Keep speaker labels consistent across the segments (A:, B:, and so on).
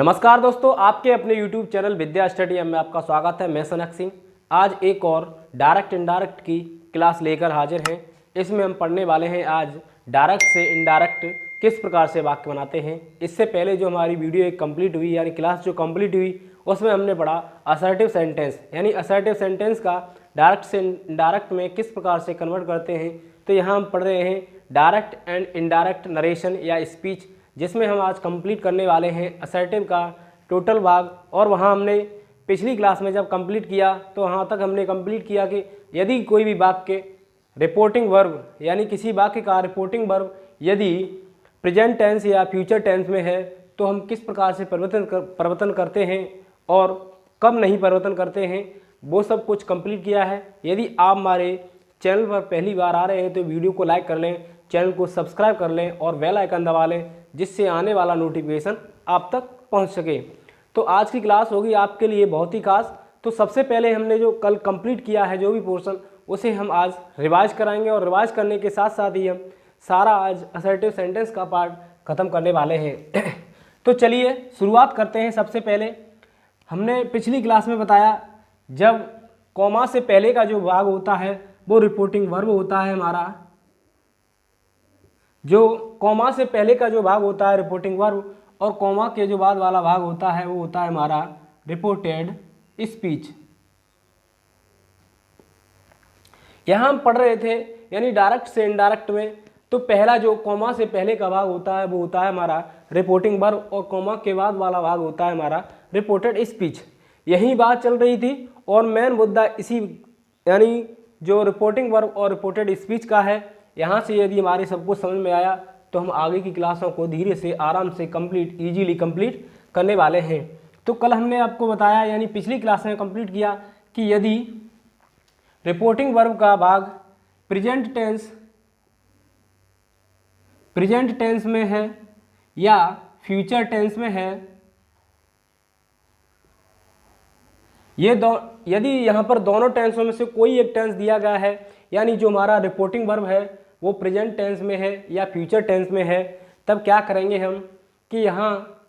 A: नमस्कार दोस्तों, आपके अपने YouTube चैनल विद्या स्टडी में आपका स्वागत है। मैं सनक सिंह आज एक और डायरेक्ट इनडायरेक्ट की क्लास लेकर हाजिर हैं। इसमें हम पढ़ने वाले हैं आज डायरेक्ट से इनडायरेक्ट किस प्रकार से वाक्य बनाते हैं। इससे पहले जो हमारी वीडियो एक कंप्लीट हुई यानी क्लास जो कंप्लीट हुई उसमें हमने पढ़ा असर्टिव सेंटेंस यानी असर्टिव सेंटेंस का डायरेक्ट से इनडायरेक्ट में किस प्रकार से कन्वर्ट करते हैं। तो यहाँ हम पढ़ रहे हैं डायरेक्ट एंड इनडायरेक्ट नरेशन या स्पीच, जिसमें हम आज कंप्लीट करने वाले हैं असर्टिव का टोटल भाग। और वहाँ हमने पिछली क्लास में जब कंप्लीट किया तो वहाँ तक हमने कंप्लीट किया कि यदि कोई भी वाक्य रिपोर्टिंग वर्ब यानी किसी वाक्य का रिपोर्टिंग वर्ब यदि प्रेजेंट टेंस या फ्यूचर टेंस में है तो हम किस प्रकार से परिवर्तन करते हैं और कब नहीं परिवर्तन करते हैं, वो सब कुछ कंप्लीट किया है। यदि आप हमारे चैनल पर पहली बार आ रहे हैं तो वीडियो को लाइक कर लें, चैनल को सब्सक्राइब कर लें और बेल आइकन दबा लें, जिससे आने वाला नोटिफिकेशन आप तक पहुंच सके। तो आज की क्लास होगी आपके लिए बहुत ही खास। तो सबसे पहले हमने जो कल कंप्लीट किया है जो भी पोर्शन, उसे हम आज रिवाइज कराएंगे और रिवाइज करने के साथ साथ ही हम सारा आज असर्टिव सेंटेंस का पार्ट ख़त्म करने वाले हैं। तो चलिए शुरुआत करते हैं। सबसे पहले हमने पिछली क्लास में बताया जब कॉमा से पहले का जो भाग होता है वो रिपोर्टिंग वर्ब होता है हमारा। जो कॉमा से पहले का जो भाग होता है रिपोर्टिंग वर्ब और कॉमा के जो बाद वाला भाग होता है वो होता है हमारा रिपोर्टेड स्पीच। यहाँ हम पढ़ रहे थे यानी डायरेक्ट से इनडायरेक्ट में, तो पहला जो कॉमा से पहले का भाग होता है वो होता है हमारा रिपोर्टिंग वर्ब और कॉमा के बाद वाला भाग होता है हमारा रिपोर्टेड स्पीच। यही बात चल रही थी और मेन मुद्दा इसी यानी जो रिपोर्टिंग वर्ब और रिपोर्टेड स्पीच का है। यहाँ से यदि हमारे सब कुछ समझ में आया तो हम आगे की क्लासों को धीरे से आराम से इजीली कंप्लीट करने वाले हैं। तो कल हमने आपको बताया यानी पिछली क्लास में कंप्लीट किया कि यदि रिपोर्टिंग वर्ब का भाग प्रेजेंट टेंस में है या फ्यूचर टेंस में है, यदि यहाँ पर दोनों टेंसों में से कोई एक टेंस दिया गया है यानी जो हमारा रिपोर्टिंग वर्ब है वो प्रेजेंट टेंस में है या फ्यूचर टेंस में है, तब क्या करेंगे हम कि यहाँ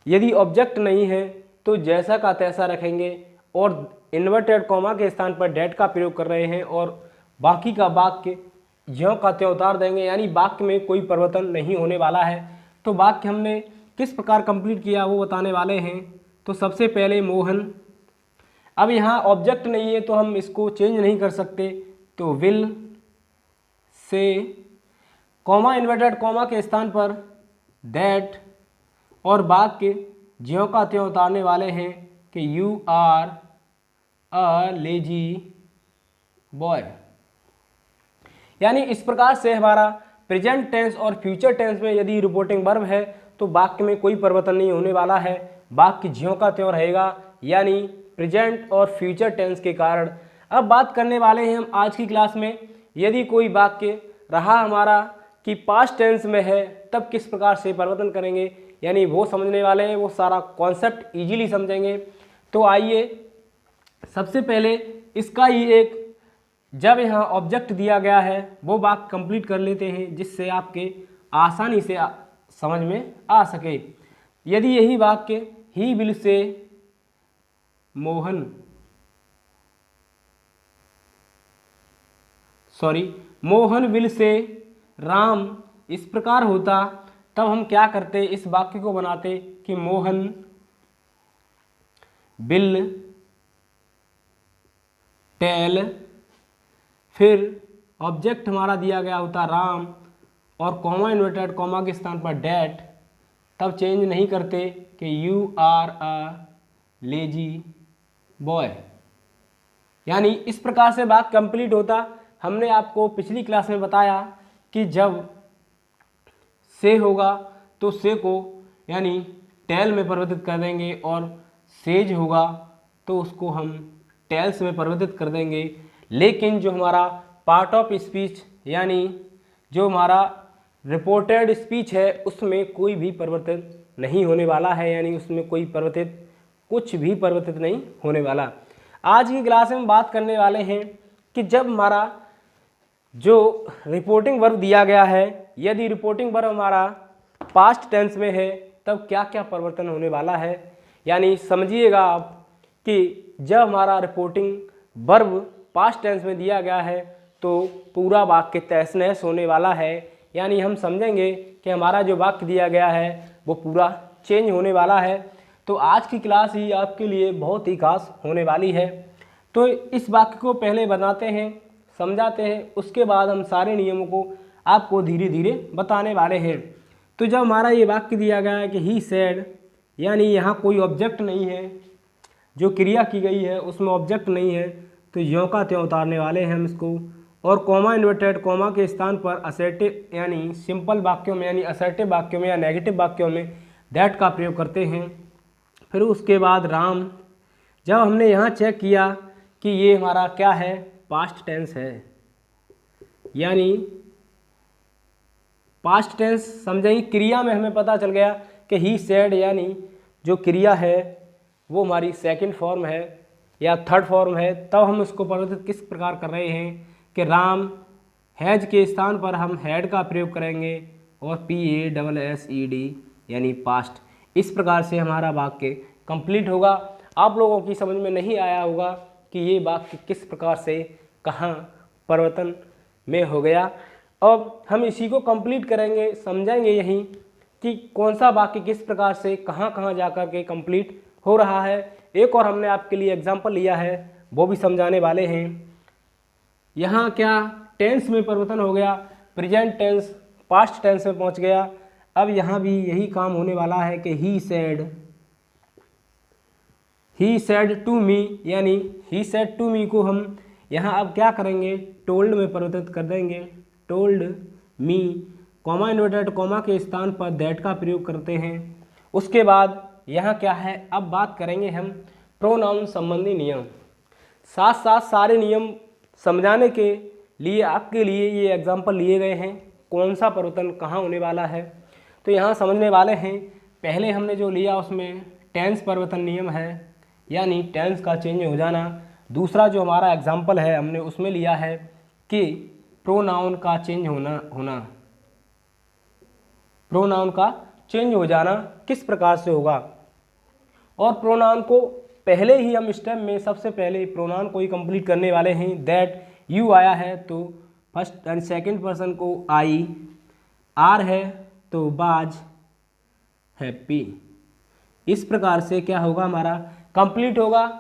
A: यदि ऑब्जेक्ट नहीं है तो जैसा का तैसा रखेंगे और इन्वर्टेड कॉमा के स्थान पर डेट का प्रयोग कर रहे हैं और बाकी का वाक्य ज्यों का त्यों उतार देंगे, यानी वाक्य में कोई परिवर्तन नहीं होने वाला है। तो वाक्य हमने किस प्रकार कंप्लीट किया वो बताने वाले हैं। तो सबसे पहले मोहन, अब यहाँ ऑब्जेक्ट नहीं है तो हम इसको चेंज नहीं कर सकते, तो will say comma inverted comma के स्थान पर दैट और वाक्य ज्यों का त्यों उतारने वाले हैं कि you are a lazy boy. यानी इस प्रकार से हमारा प्रेजेंट टेंस और फ्यूचर टेंस में यदि रिपोर्टिंग वर्ब है तो वाक्य में कोई परिवर्तन नहीं होने वाला है, वाक्य ज्यों का त्यों रहेगा यानी प्रेजेंट और फ्यूचर टेंस के कारण। अब बात करने वाले हैं हम आज की क्लास में यदि कोई वाक्य रहा हमारा कि पास्ट टेंस में है तब किस प्रकार से परिवर्तन करेंगे, यानी वो समझने वाले हैं, वो सारा कॉन्सेप्ट इजीली समझेंगे। तो आइए सबसे पहले इसका ही एक जब यहाँ ऑब्जेक्ट दिया गया है वो वाक्य कंप्लीट कर लेते हैं जिससे आपके आसानी से समझ में आ सके। यदि यही वाक्य he will say Mohan will say Ram इस प्रकार होता, तब हम क्या करते, इस वाक्य को बनाते कि मोहन विल टेल, फिर ऑब्जेक्ट हमारा दिया गया होता राम और कॉमा इन्वर्टेड कॉमा के स्थान पर डेट, तब चेंज नहीं करते कि you are a lazy boy. यानी इस प्रकार से वाक्य कंप्लीट होता। हमने आपको पिछली क्लास में बताया कि जब से होगा तो से को यानी टेल में परिवर्तित कर देंगे और सेज होगा तो उसको हम टेल्स में परिवर्तित कर देंगे। लेकिन जो हमारा पार्ट ऑफ स्पीच यानी जो हमारा रिपोर्टेड स्पीच है उसमें कोई भी परिवर्तन नहीं होने वाला है, यानी उसमें कुछ भी परिवर्तित नहीं होने वाला। आज की क्लास में बात करने वाले हैं कि जब हमारा जो रिपोर्टिंग वर्ब दिया गया है, यदि रिपोर्टिंग वर्ब हमारा पास्ट टेंस में है तब क्या क्या परिवर्तन होने वाला है। यानी समझिएगा आप कि जब हमारा रिपोर्टिंग वर्ब पास्ट टेंस में दिया गया है तो पूरा वाक्य तहस नहस होने वाला है। यानी हम समझेंगे कि हमारा जो वाक्य दिया गया है वो पूरा चेंज होने वाला है। तो आज की क्लास ही आपके लिए बहुत ही खास होने वाली है। तो इस वाक्य को पहले बनाते हैं, समझाते हैं, उसके बाद हम सारे नियमों को आपको धीरे धीरे बताने वाले हैं। तो जब हमारा ये वाक्य दिया गया है कि ही सेड, यानी यहाँ कोई ऑब्जेक्ट नहीं है, जो क्रिया की गई है उसमें ऑब्जेक्ट नहीं है, तो यों का त्यों उतारने वाले हैं हम इसको। और कॉमा इन्वर्टेड कॉमा के स्थान पर असर्टिव यानी सिंपल वाक्यों में यानी असर्टिव वाक्यों में या नेगेटिव वाक्यों में दैट का प्रयोग करते हैं। फिर उसके बाद राम, जब हमने यहाँ चेक किया कि ये हमारा क्या है, पास्ट टेंस है, यानी पास्ट टेंस समझेंगे। क्रिया में हमें पता चल गया कि ही सेड, यानी जो क्रिया है वो हमारी सेकंड फॉर्म है या थर्ड फॉर्म है। तब हम उसको परिवर्तित किस प्रकार कर रहे हैं कि राम हैज के स्थान पर हम हैड का प्रयोग करेंगे और PASSED यानी पास्ट। इस प्रकार से हमारा वाक्य कंप्लीट होगा। आप लोगों की समझ में नहीं आया होगा कि ये वाक्य किस प्रकार से कहाँ परिवर्तन में हो गया। अब हम इसी को कंप्लीट करेंगे, समझाएंगे यहीं कि कौन सा वाक्य किस प्रकार से कहाँ कहाँ जा कर के कंप्लीट हो रहा है। एक और हमने आपके लिए एग्जाम्पल लिया है, वो भी समझाने वाले हैं। यहाँ क्या टेंस में परिवर्तन हो गया, प्रेजेंट टेंस पास्ट टेंस में पहुँच गया। अब यहाँ भी यही काम होने वाला है कि ही सेड टू मी, यानी ही सेड टू मी को हम यहाँ अब क्या करेंगे, टोल्ड में परिवर्तित कर देंगे। Told me, comma inverted comma के स्थान पर दैट का प्रयोग करते हैं। उसके बाद यहाँ क्या है, अब बात करेंगे हम प्रोनाउन संबंधी नियम। साथ साथ सारे नियम समझाने के लिए आपके लिए ये एग्जाम्पल लिए गए हैं, कौन सा परिवर्तन कहाँ होने वाला है। तो यहाँ समझने वाले हैं। पहले हमने जो लिया उसमें टेंस परिवर्तन नियम है, यानी टेंस का चेंज हो जाना। दूसरा जो हमारा एग्जाम्पल है हमने उसमें लिया है कि प्रोनाउन का चेंज होना प्रोनाउन का चेंज हो जाना किस प्रकार से होगा। और प्रोनाउन को पहले ही हम स्टेप में सबसे पहले प्रोनाउन को ही कंप्लीट करने वाले हैं। दैट यू आया है तो फर्स्ट एंड सेकंड पर्सन को आई, आर है तो बाज, हैप्पी। इस प्रकार से क्या होगा, हमारा कंप्लीट होगा।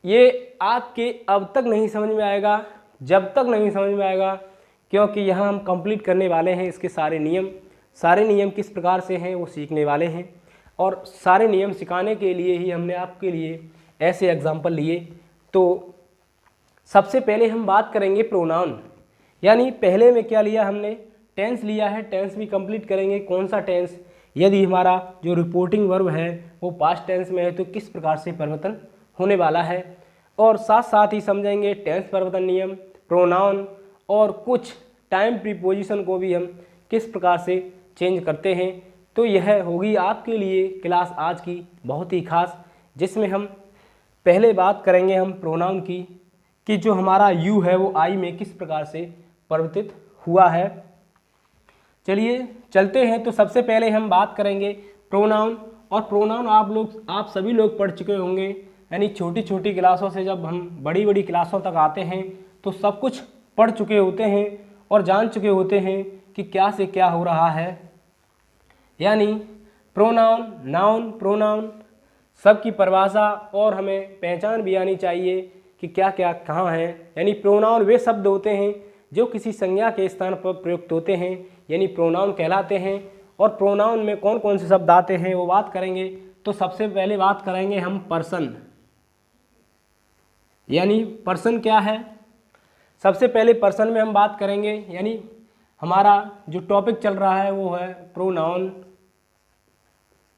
A: ये आपके अब तक नहीं समझ में आएगा जब तक नहीं समझ में आएगा, क्योंकि यहाँ हम कंप्लीट करने वाले हैं इसके सारे नियम किस प्रकार से हैं वो सीखने वाले हैं। और सारे नियम सिखाने के लिए ही हमने आपके लिए ऐसे एग्जाम्पल लिए। तो सबसे पहले हम बात करेंगे प्रोनाउन, यानी पहले में क्या लिया हमने, टेंस लिया है। टेंस भी कंप्लीट करेंगे, कौन सा टेंस, यदि हमारा जो रिपोर्टिंग वर्ब है वो पास्ट टेंस में है तो किस प्रकार से परिवर्तन होने वाला है। और साथ साथ ही समझेंगे टेंस परिवर्तन नियम, प्रोनाउन और कुछ टाइम प्रीपोजिशन को भी हम किस प्रकार से चेंज करते हैं। तो यह होगी आपके लिए क्लास आज की बहुत ही खास, जिसमें हम पहले बात करेंगे हम प्रोनाउन की कि जो हमारा यू है वो आई में किस प्रकार से परिवर्तित हुआ है। चलिए चलते हैं। तो सबसे पहले हम बात करेंगे प्रोनाउन। और प्रोनाउन आप सभी लोग पढ़ चुके होंगे, यानी छोटी छोटी क्लासों से जब हम बड़ी बड़ी क्लासों तक आते हैं तो सब कुछ पढ़ चुके होते हैं और जान चुके होते हैं कि क्या से क्या हो रहा है। यानी प्रोनाउन, नाउन, प्रोनाउन सबकी परिभाषा और हमें पहचान भी आनी चाहिए कि क्या क्या कहाँ है। यानी प्रोनाउन वे शब्द होते हैं जो किसी संज्ञा के स्थान पर प्रयुक्त होते हैं, यानी प्रोनाउन कहलाते हैं। और प्रोनाउन में कौन कौन से शब्द आते हैं वो बात करेंगे। तो सबसे पहले बात करेंगे हम पर्सन, यानी पर्सन क्या है। सबसे पहले पर्सन में हम बात करेंगे, यानी हमारा जो टॉपिक चल रहा है वो है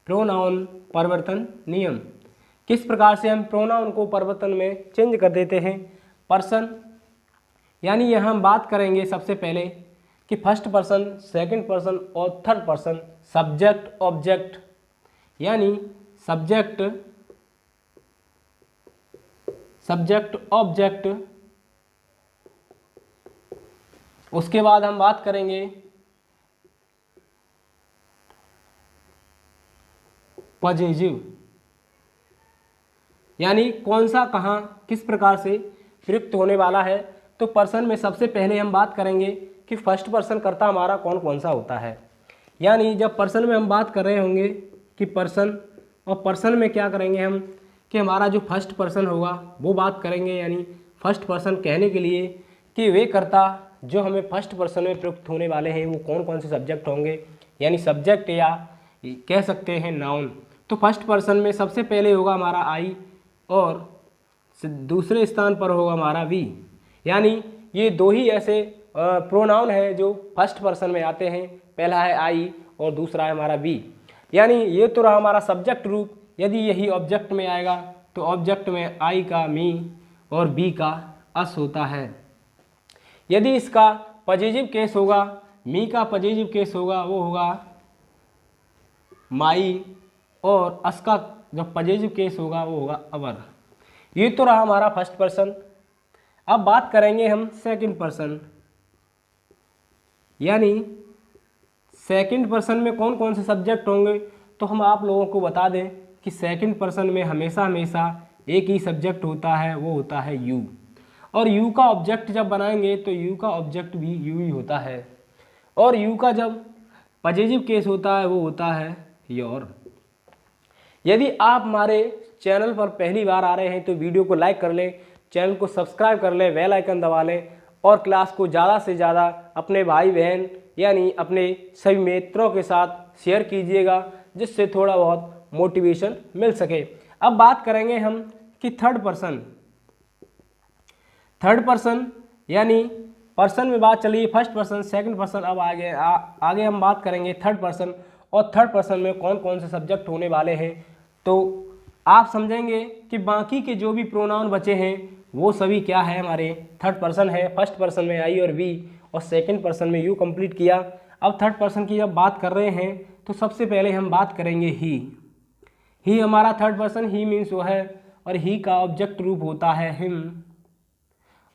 A: प्रोनाउन परिवर्तन नियम। किस प्रकार से हम प्रोनाउन को परिवर्तन में चेंज कर देते हैं। पर्सन, यानी यहाँ हम बात करेंगे सबसे पहले कि फर्स्ट पर्सन, सेकंड पर्सन और थर्ड पर्सन, सब्जेक्ट ऑब्जेक्ट, यानी सब्जेक्ट ऑब्जेक्ट। उसके बाद हम बात करेंगे पॉजिटिव, यानी कौन सा कहाँ किस प्रकार से प्रयुक्त होने वाला है। तो पर्सन में सबसे पहले हम बात करेंगे कि फर्स्ट पर्सन कर्ता हमारा कौन कौन सा होता है। यानी जब पर्सन में हम बात कर रहे होंगे कि पर्सन, और पर्सन में क्या करेंगे हम कि हमारा जो फर्स्ट पर्सन होगा वो बात करेंगे। यानी फर्स्ट पर्सन कहने के लिए कि वे कर्ता जो हमें फर्स्ट पर्सन में प्रयुक्त होने वाले हैं वो कौन कौन से सब्जेक्ट होंगे, यानी सब्जेक्ट या कह सकते हैं नाउन। तो फर्स्ट पर्सन में सबसे पहले होगा हमारा आई और दूसरे स्थान पर होगा हमारा वी। यानी ये दो ही ऐसे प्रोनाउन है जो फर्स्ट पर्सन में आते हैं, पहला है आई और दूसरा है हमारा वी। यानी ये तो रहा हमारा सब्जेक्ट रूप। यदि यही ऑब्जेक्ट में आएगा तो ऑब्जेक्ट में आई का मी और बी का अस होता है। यदि इसका पॉजिटिव केस होगा, मी का पॉजिटिव केस होगा वो होगा माई, और अस का जब पॉजिटिव केस होगा वो होगा अवर। ये तो रहा हमारा फर्स्ट पर्सन। अब बात करेंगे हम सेकंड पर्सन। यानी सेकंड पर्सन में कौन कौन से सब्जेक्ट होंगे। तो हम आप लोगों को बता दें कि सेकंड पर्सन में हमेशा हमेशा एक ही सब्जेक्ट होता है, वो होता है यू। और यू का ऑब्जेक्ट जब बनाएंगे तो यू का ऑब्जेक्ट भी यू ही होता है। और यू का जब पॉजिटिव केस होता है वो होता है योर। यदि आप हमारे चैनल पर पहली बार आ रहे हैं तो वीडियो को लाइक कर लें, चैनल को सब्सक्राइब कर लें, बेल आइकन दबा लें और क्लास को ज़्यादा से ज़्यादा अपने भाई बहन यानी अपने सभी मित्रों के साथ शेयर कीजिएगा, जिससे थोड़ा बहुत मोटिवेशन मिल सके। अब बात करेंगे हम कि थर्ड पर्सन। थर्ड पर्सन यानी पर्सन में बात चलिए फर्स्ट पर्सन सेकंड पर्सन। अब आगे हम बात करेंगे थर्ड पर्सन। और थर्ड पर्सन में कौन कौन से सब्जेक्ट होने वाले हैं तो आप समझेंगे कि बाकी के जो भी प्रोनाउन बचे हैं वो सभी क्या है हमारे थर्ड पर्सन है। फर्स्ट पर्सन में आई और वी और सेकंड पर्सन में यू कंप्लीट किया। अब थर्ड पर्सन की जब बात कर रहे हैं तो सबसे पहले हम बात करेंगे ही हमारा थर्ड पर्सन। ही मीन्स वो है और ही का ऑब्जेक्ट रूप होता है हिम,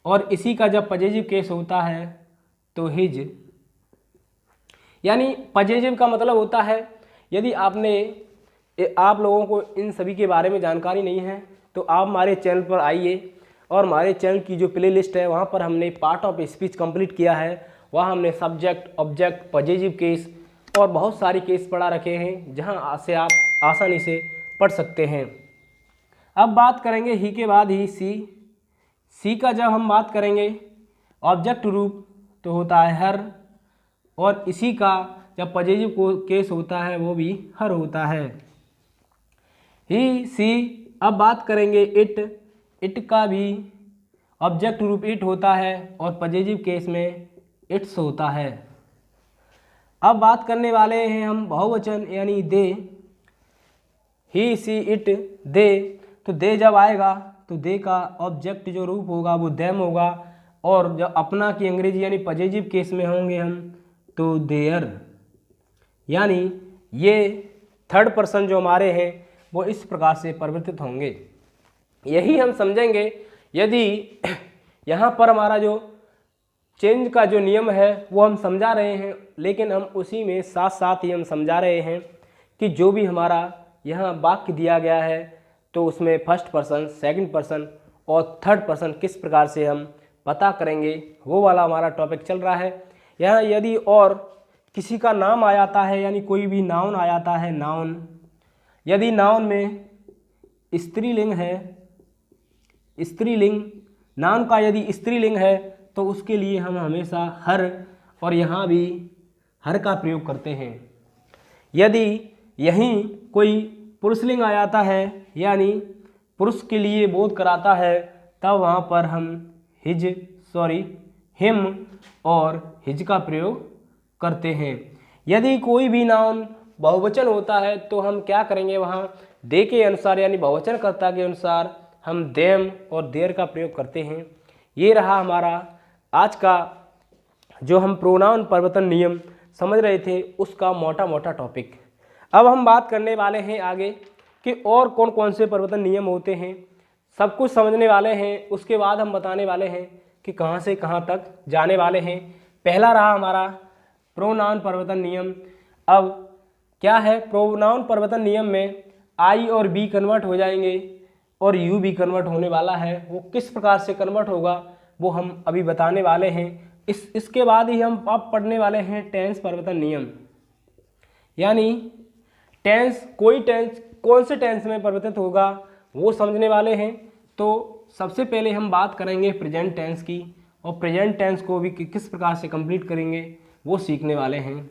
A: और इसी का जब पॉजिटिव केस होता है तो हिज। यानी पॉजिटिव का मतलब होता है, यदि आप लोगों को इन सभी के बारे में जानकारी नहीं है तो आप हमारे चैनल पर आइए और हमारे चैनल की जो प्ले लिस्ट है वहाँ पर हमने पार्ट ऑफ स्पीच कंप्लीट किया है। वहाँ हमने सब्जेक्ट, ऑब्जेक्ट, पॉजिटिव केस और बहुत सारे केस पढ़ा रखे हैं, जहाँ से आप आसानी से पढ़ सकते हैं। अब बात करेंगे ही के बाद ही सी का जब हम बात करेंगे ऑब्जेक्ट रूप तो होता है हर, और इसी का जब पॉजिटिव केस होता है वो भी हर होता है। ही सी। अब बात करेंगे इट का भी ऑब्जेक्ट रूप इट होता है और पॉजिटिव केस में इट्स होता है। अब बात करने वाले हैं हम बहुवचन यानी दे। ही सी इट दे। तो दे जब आएगा तो दे का ऑब्जेक्ट जो रूप होगा वो देम होगा, और जब अपना की अंग्रेजी यानी पॉजिटिव केस में होंगे हम तो देयर। यानी ये थर्ड पर्सन जो हमारे हैं वो इस प्रकार से परिवर्तित होंगे। यही हम समझेंगे यदि यहाँ पर हमारा जो चेंज का जो नियम है वो हम समझा रहे हैं, लेकिन हम उसी में साथ साथ ही हम समझा रहे हैं कि जो भी हमारा यहाँ वाक्य दिया गया है तो उसमें फर्स्ट पर्सन, सेकंड पर्सन और थर्ड पर्सन किस प्रकार से हम पता करेंगे वो वाला हमारा टॉपिक चल रहा है। यहाँ यदि और किसी का नाम आ जाता है यानी कोई भी नाउन आ जाता है, नाउन, यदि नाउन में स्त्रीलिंग है, स्त्रीलिंग, नाउन का यदि स्त्रीलिंग है तो उसके लिए हम हमेशा हर और यहाँ भी हर का प्रयोग करते हैं। यदि यहीं कोई पुरुषलिंग आ जाता है यानी पुरुष के लिए बोध कराता है तब वहाँ पर हम हिम और हिज का प्रयोग करते हैं। यदि कोई भी नाउन बहुवचन होता है तो हम क्या करेंगे, वहाँ दे के अनुसार यानी बहुवचनकर्ता के अनुसार हम देम और देर का प्रयोग करते हैं। ये रहा हमारा आज का जो हम प्रोनाउन परिवर्तन नियम समझ रहे थे उसका मोटा मोटा टॉपिक। अब हम बात करने वाले हैं आगे कि और कौन कौन से परिवर्तन नियम होते हैं, सब कुछ समझने वाले हैं। उसके बाद हम बताने वाले हैं कि कहाँ से कहाँ तक जाने वाले हैं। पहला रहा हमारा प्रोनाउन परिवर्तन नियम। अब क्या है प्रोनाउन परिवर्तन नियम में आई और बी कन्वर्ट हो जाएंगे और यू भी कन्वर्ट होने वाला है। वो किस प्रकार से कन्वर्ट होगा वो हम अभी बताने वाले हैं। इसके बाद ही हम अब पढ़ने वाले हैं टेंस परिवर्तन नियम, यानी टेंस कोई टेंस कौन से टेंस में परिवर्तित होगा वो समझने वाले हैं। तो सबसे पहले हम बात करेंगे प्रेजेंट टेंस की, और प्रेजेंट टेंस को भी किस प्रकार से कंप्लीट करेंगे वो सीखने वाले हैं।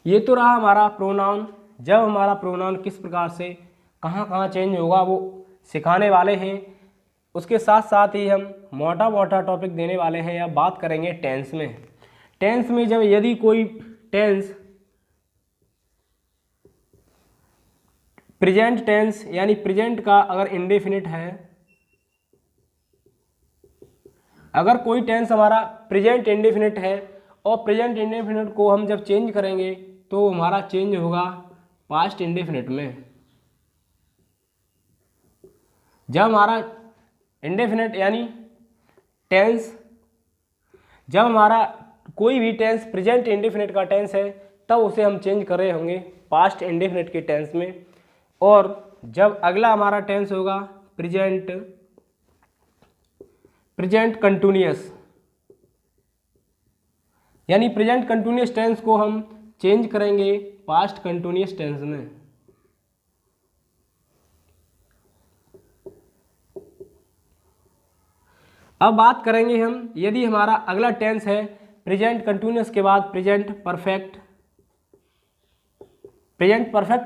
A: ये तो रहा हमारा प्रोनाउन, जब हमारा प्रोनाउन किस प्रकार से कहाँ कहाँ चेंज होगा वो सिखाने वाले हैं। उसके साथ साथ ही हम मोटा मोटा टॉपिक देने वाले हैं या बात करेंगे टेंस में। टेंस में जब यदि कोई टेंस प्रेजेंट टेंस यानी प्रेजेंट का अगर इंडेफिनिट है, अगर कोई टेंस हमारा प्रेजेंट इंडेफिनिट है और प्रेजेंट इंडेफिनिट को हम जब चेंज करेंगे तो हमारा चेंज होगा पास्ट इंडेफिनिट में। जब हमारा इंडेफिनिट यानी टेंस, जब हमारा कोई भी टेंस प्रेजेंट इंडेफिनिट का टेंस है तब उसे हम चेंज कर रहे होंगे पास्ट इंडेफिनिट के टेंस में। और जब अगला हमारा टेंस होगा प्रेजेंट कंटिन्यूअस, यानी प्रेजेंट कंटिन्यूअस टेंस को हम चेंज करेंगे पास्ट कंटिन्यूअस टेंस में। अब बात करेंगे हम यदि हमारा अगला टेंस है प्रेजेंट कंटिन्यूअस के बाद प्रेजेंट परफेक्ट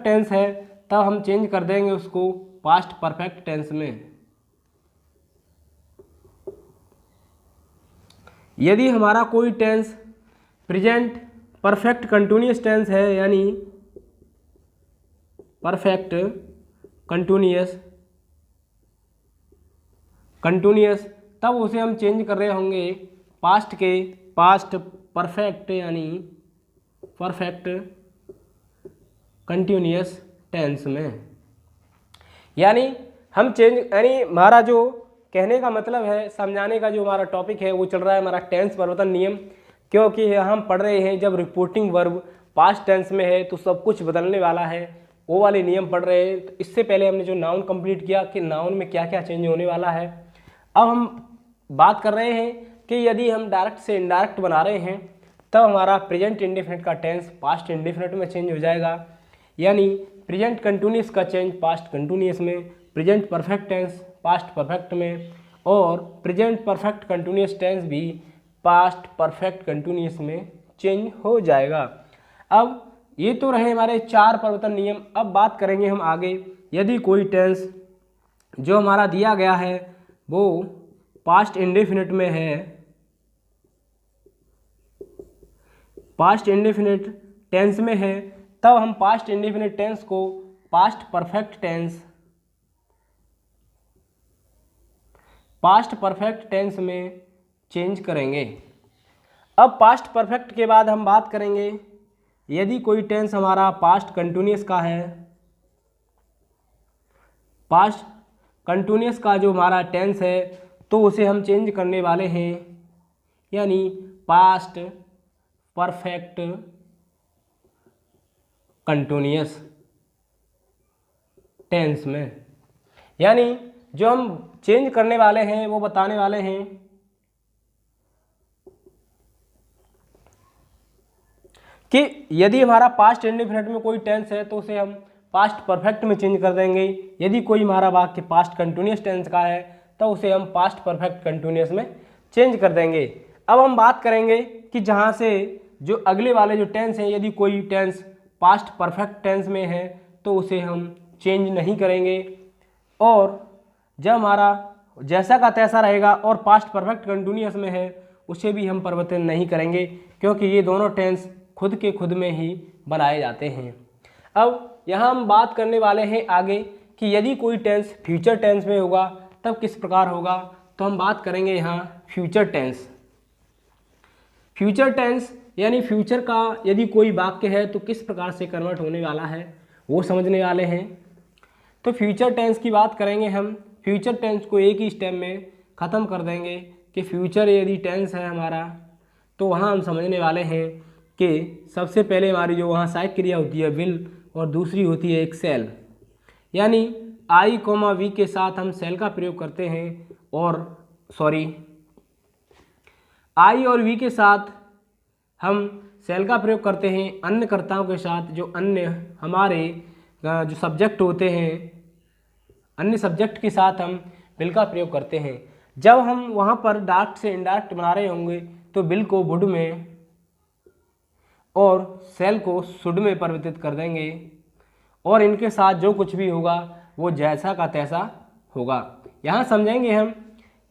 A: टेंस है, तब हम चेंज कर देंगे उसको पास्ट परफेक्ट टेंस में। यदि हमारा कोई tense present perfect continuous tense है, यानी परफेक्ट कंटिन्यूअस, तब उसे हम चेंज कर रहे होंगे पास्ट परफेक्ट यानी परफेक्ट कंटिन्यूअस टेंस में। यानी हम चेंज, यानी हमारा जो कहने का मतलब है, समझाने का जो हमारा टॉपिक है वो चल रहा है हमारा टेंस परिवर्तन नियम। क्योंकि हम पढ़ रहे हैं जब रिपोर्टिंग वर्ब पास्ट टेंस में है तो सब कुछ बदलने वाला है, वो वाले नियम पढ़ रहे हैं। तो इससे पहले हमने जो नाउन कंप्लीट किया कि नाउन में क्या क्या चेंज होने वाला है। अब हम बात कर रहे हैं कि यदि हम डायरेक्ट से इनडायरेक्ट बना रहे हैं तब हमारा प्रेजेंट इंडेफिनिट का टेंस पास्ट इंडेफिनिट में चेंज हो जाएगा, यानी प्रेजेंट कंटिन्यूअस का चेंज पास्ट कंटिन्यूअस में, present perfect tense past perfect में, और प्रेजेंट परफेक्ट कंटिन्यूअस टेंस भी पास्ट परफेक्ट कंटिन्यूअस में चेंज हो जाएगा। अब ये तो रहे हमारे 4 परिवर्तन नियम। अब बात करेंगे हम आगे, यदि कोई टेंस जो हमारा दिया गया है वो पास्ट इंडेफिनिट में है, पास्ट इंडेफिनिट टेंस में है, तब हम पास्ट इंडेफिनिट टेंस को पास्ट परफेक्ट टेंस में चेंज करेंगे। अब पास्ट परफेक्ट के बाद हम बात करेंगे यदि कोई टेंस हमारा पास्ट कंटिन्यूअस का है, पास्ट कंटिन्यूअस का जो हमारा टेंस है तो उसे हम चेंज करने वाले हैं, यानी पास्ट परफेक्ट कंटिन्यूअस टेंस में। यानी जो हम चेंज करने वाले हैं वो बताने वाले हैं कि यदि हमारा पास्ट इंडेफिनिट में कोई टेंस है तो उसे हम पास्ट परफेक्ट में चेंज कर देंगे। यदि कोई हमारा वाक्य पास्ट कंटिन्यूअस टेंस का है तो उसे हम पास्ट परफेक्ट कंटिन्यूअस में चेंज कर देंगे। अब हम बात करेंगे कि जहाँ से जो अगले वाले जो टेंस हैं, यदि कोई टेंस पास्ट परफेक्ट टेंस में है तो उसे हम चेंज नहीं करेंगे, और जब हमारा जैसा का तैसा रहेगा और पास्ट परफेक्ट कंटिन्यूअस में है उसे भी हम परिवर्तन नहीं करेंगे, क्योंकि ये दोनों टेंस खुद के खुद में ही बनाए जाते हैं। अब यहाँ हम बात करने वाले हैं आगे कि यदि कोई टेंस फ्यूचर टेंस में होगा तब किस प्रकार होगा। तो हम बात करेंगे यहाँ फ्यूचर टेंस। फ्यूचर टेंस यानी फ्यूचर का यदि कोई वाक्य है तो किस प्रकार से कन्वर्ट होने वाला है वो समझने वाले हैं। तो फ्यूचर टेंस की बात करेंगे हम। फ्यूचर टेंस को एक ही स्टेप में ख़त्म कर देंगे कि फ्यूचर यदि टेंस है हमारा तो वहाँ हम समझने वाले हैं कि सबसे पहले हमारी जो वहाँ सहायक क्रिया होती है विल और दूसरी होती है एक शैल। यानी आई कोमा वी के साथ हम सेल का प्रयोग करते हैं, और आई और वी के साथ हम सेल का प्रयोग करते हैं अन्य कर्ताओं के साथ, जो अन्य हमारे जो सब्जेक्ट होते हैं, अन्य सब्जेक्ट के साथ हम बिल का प्रयोग करते हैं। जब हम वहाँ पर डायरेक्ट से इनडायरेक्ट बना रहे होंगे तो बिल को वुड में और सेल को शुड में परिवर्तित कर देंगे, और इनके साथ जो कुछ भी होगा वो जैसा का तैसा होगा। यहाँ समझेंगे हम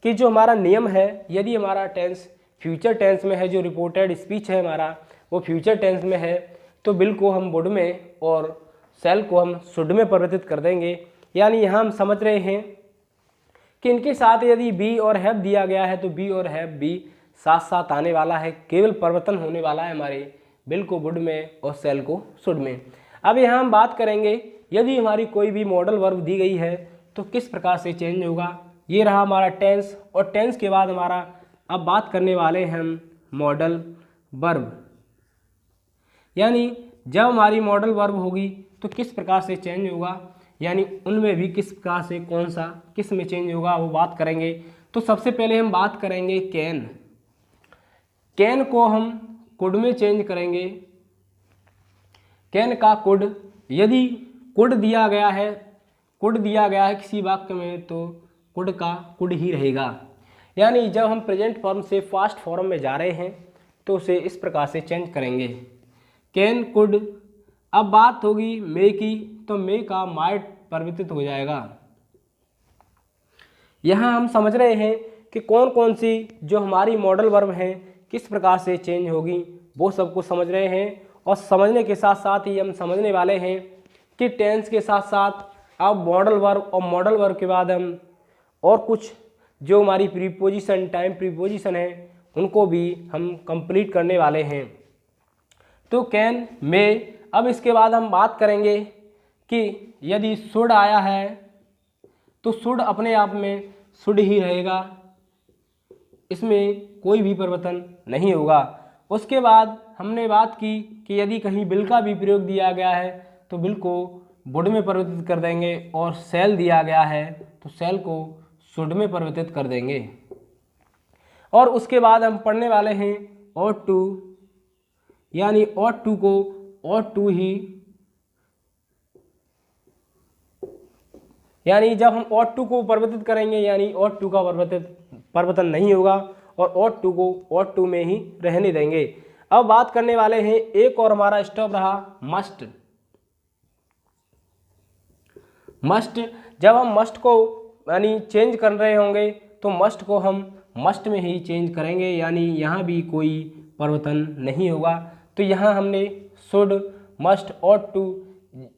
A: कि जो हमारा नियम है, यदि हमारा टेंस फ्यूचर टेंस में है, जो रिपोर्टेड स्पीच है हमारा वो फ्यूचर टेंस में है, तो बिल को हम वुड में और सेल को हम शुड में परिवर्तित कर देंगे। यानी यहाँ हम समझ रहे हैं कि इनके साथ यदि बी और हैव दिया गया है तो बी और हैव भी साथ साथ आने वाला है, केवल परिवर्तन होने वाला है हमारे बिल को वुड में और सेल को शुड में। अब यहाँ हम बात करेंगे यदि हमारी कोई भी मॉडल वर्ब दी गई है तो किस प्रकार से चेंज होगा। ये रहा हमारा टेंस, और टेंस के बाद हमारा अब बात करने वाले हैं हम मॉडल वर्ब। यानी जब हमारी मॉडल वर्ब होगी तो किस प्रकार से चेंज होगा, यानी उनमें भी किस प्रकार से कौन सा किस में चेंज होगा वो बात करेंगे। तो सबसे पहले हम बात करेंगे कैन। कैन को हम कुड में चेंज करेंगे। कैन का कुड, यदि कुड दिया गया है किसी वाक्य में तो कुड का कुड ही रहेगा। यानी जब हम प्रेजेंट फॉर्म से पास्ट फॉर्म में जा रहे हैं तो उसे इस प्रकार से चेंज करेंगे, कैन कुड। अब बात होगी मे की, तो मे का माइट परिवर्तित हो जाएगा। यहाँ हम समझ रहे हैं कि कौन कौन सी जो हमारी मॉडल वर्ब हैं किस प्रकार से चेंज होगी, वो सबको समझ रहे हैं। और समझने के साथ साथ ही हम समझने वाले हैं कि टेंस के साथ साथ अब मॉडल वर्ब, और मॉडल वर्ब के बाद हम और कुछ जो हमारी प्रीपोजिशन, टाइम प्रीपोजिशन है, उनको भी हम कंप्लीट करने वाले हैं। तो कैन, मे। अब इसके बाद हम बात करेंगे कि यदि शुड आया है तो शुड अपने आप में शुड ही रहेगा, इसमें कोई भी परिवर्तन नहीं होगा। उसके बाद हमने बात की कि यदि कहीं बिल का भी प्रयोग दिया गया है तो बिल को वुड में परिवर्तित कर देंगे, और सेल दिया गया है तो सेल को शुड में परिवर्तित कर देंगे। और उसके बाद हम पढ़ने वाले हैं ought to, यानी ought to को ought to ही, यानी जब हम ought to को परिवर्तित करेंगे यानी ought to का परिवर्तन नहीं होगा, और ought to को ought to में ही रहने देंगे। अब बात करने वाले हैं, एक और हमारा स्टॉप रहा मस्ट। मस्ट, जब हम मस्ट को यानी चेंज कर रहे होंगे तो मस्ट को हम मस्ट में ही चेंज करेंगे, यानी यहाँ भी कोई परिवर्तन नहीं होगा। तो यहाँ हमने शुड, मस्ट, ought to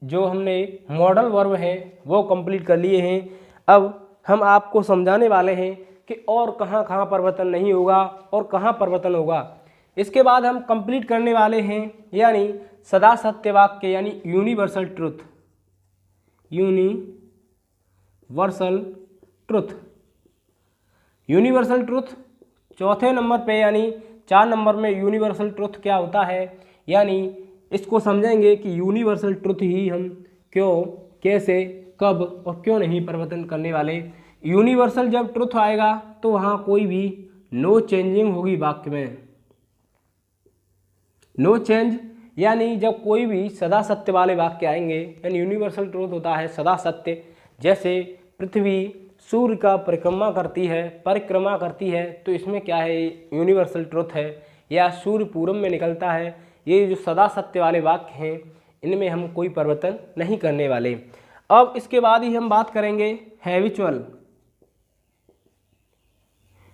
A: जो हमने मॉडल वर्ब है वो कंप्लीट कर लिए हैं। अब हम आपको समझाने वाले हैं कि और कहाँ कहाँ परिवर्तन नहीं होगा और कहाँ परिवर्तन होगा। इसके बाद हम कंप्लीट करने वाले हैं यानी सदा सत्य वाक्य, यानी यूनिवर्सल ट्रुथ। यूनिवर्सल ट्रुथ चौथे नंबर पे, यानी 4 नंबर में यूनिवर्सल ट्रुथ क्या होता है, यानी इसको समझेंगे कि यूनिवर्सल ट्रुथ ही हम क्यों, कैसे, कब और क्यों नहीं परिवर्तन करने वाले। यूनिवर्सल जब ट्रुथ आएगा तो वहाँ कोई भी नो चेंजिंग होगी वाक्य में, नो चेंज। यानी जब कोई भी सदा सत्य वाले वाक्य आएंगे, यानी यूनिवर्सल ट्रुथ होता है सदा सत्य। जैसे पृथ्वी सूर्य का परिक्रमा करती है तो इसमें क्या है, यूनिवर्सल ट्रुथ है। या सूर्य पूरब में निकलता है, ये जो सदा सत्य वाले वाक्य हैं इनमें हम कोई परिवर्तन नहीं करने वाले। अब इसके बाद ही हम बात करेंगे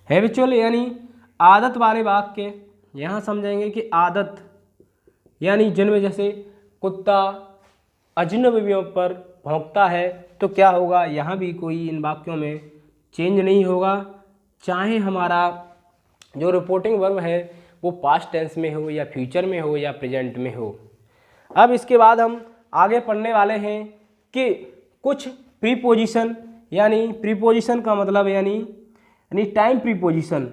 A: हैबिचुअल यानी आदत वाले वाक्य। यहाँ समझेंगे कि आदत यानी जिनमें जैसे कुत्ता अजनबियों पर भौंकता है तो क्या होगा, यहाँ भी कोई इन वाक्यों में चेंज नहीं होगा, चाहे हमारा जो रिपोर्टिंग वर्ब है वो पास्ट टेंस में हो या फ्यूचर में हो या प्रेजेंट में हो। अब इसके बाद हम आगे पढ़ने वाले हैं कि कुछ प्रीपोजिशन, यानी प्रीपोजिशन का मतलब यानी टाइम प्रीपोजिशन,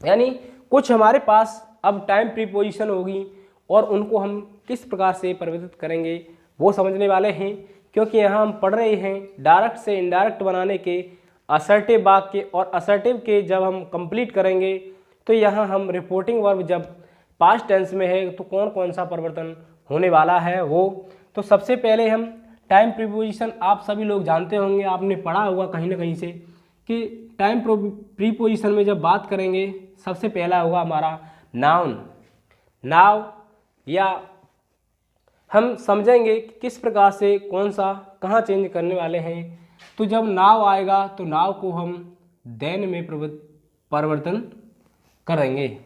A: यानी कुछ हमारे पास अब टाइम प्रीपोजिशन होगी और उनको हम किस प्रकार से परिवर्तित करेंगे वो समझने वाले हैं, क्योंकि यहाँ हम पढ़ रहे हैं डायरेक्ट से इनडायरेक्ट बनाने के असर्टिव वाक्य, और असर्टिव के जब हम कंप्लीट करेंगे तो यहाँ हम रिपोर्टिंग वर्ब जब पास्ट टेंस में है तो कौन कौन सा परिवर्तन होने वाला है वो। तो सबसे पहले हम टाइम प्रीपोजिशन, आप सभी लोग जानते होंगे, आपने पढ़ा होगा कहीं ना कहीं से कि टाइम प्रीपोजिशन में जब बात करेंगे सबसे पहला होगा हमारा नाउन। नाउ या हम समझेंगे कि किस प्रकार से कौन सा कहाँ चेंज करने वाले हैं। तो जब नाव आएगा तो नाव को हम देन में परिवर्तन करेंगे।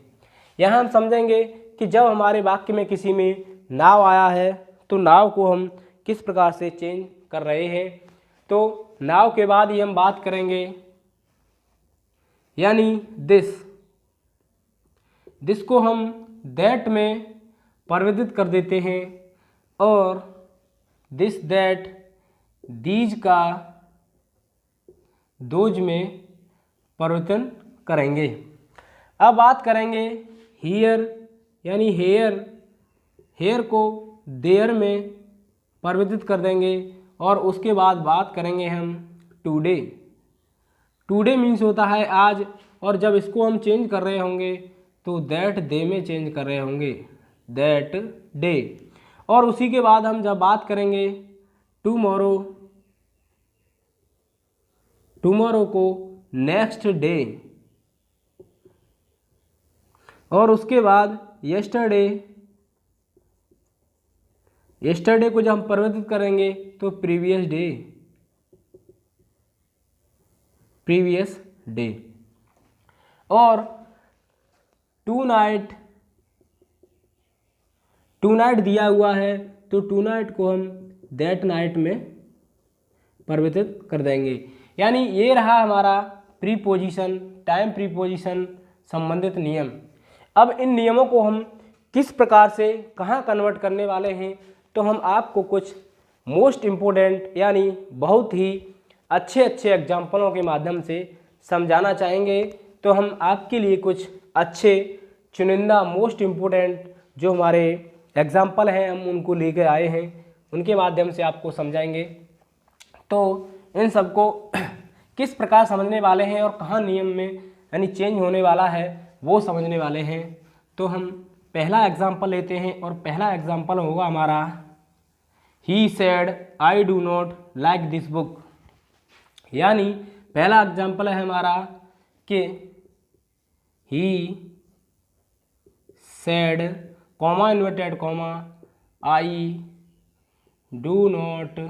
A: यहाँ हम समझेंगे कि जब हमारे वाक्य में किसी में नाव आया है तो नाव को हम किस प्रकार से चेंज कर रहे हैं। तो नाव के बाद ही हम बात करेंगे यानी दिस को हम दैट में परिवर्तित कर देते हैं और दिस दैट दीज का दोज में परिवर्तन करेंगे। अब बात करेंगे हियर यानी हेयर को देयर में परिवर्तित कर देंगे और उसके बाद बात करेंगे हम टुडे मीन्स होता है आज, और जब इसको हम चेंज कर रहे होंगे तो दैट डे में चेंज कर रहे होंगे, दैट डे। और उसी के बाद हम जब बात करेंगे टुमारो को नेक्स्ट डे, और उसके बाद यस्टरडे को जब हम परिवर्तित करेंगे तो प्रीवियस डे। और टू नाइट दिया हुआ है तो टू नाइट को हम दैट नाइट में परिवर्तित कर देंगे। यानी ये रहा हमारा प्रीपोजिशन, टाइम प्रीपोजिशन संबंधित नियम। अब इन नियमों को हम किस प्रकार से कहाँ कन्वर्ट करने वाले हैं तो हम आपको कुछ मोस्ट इम्पोर्टेंट यानी बहुत ही अच्छे एग्जाम्पलों के माध्यम से समझाना चाहेंगे। तो हम आपके लिए कुछ अच्छे चुनिंदा मोस्ट इम्पोर्टेंट जो हमारे एग्जाम्पल हैं हम उनको लेकर आए हैं, उनके माध्यम से आपको समझाएंगे। तो इन सबको किस प्रकार समझने वाले हैं और कहाँ नियम में यानी चेंज होने वाला है वो समझने वाले हैं। तो हम पहला एग्जाम्पल लेते हैं और पहला एग्जाम्पल होगा हमारा he said I do not like this book. यानी पहला एग्जाम्पल है हमारा कि he said comma inverted comma I do not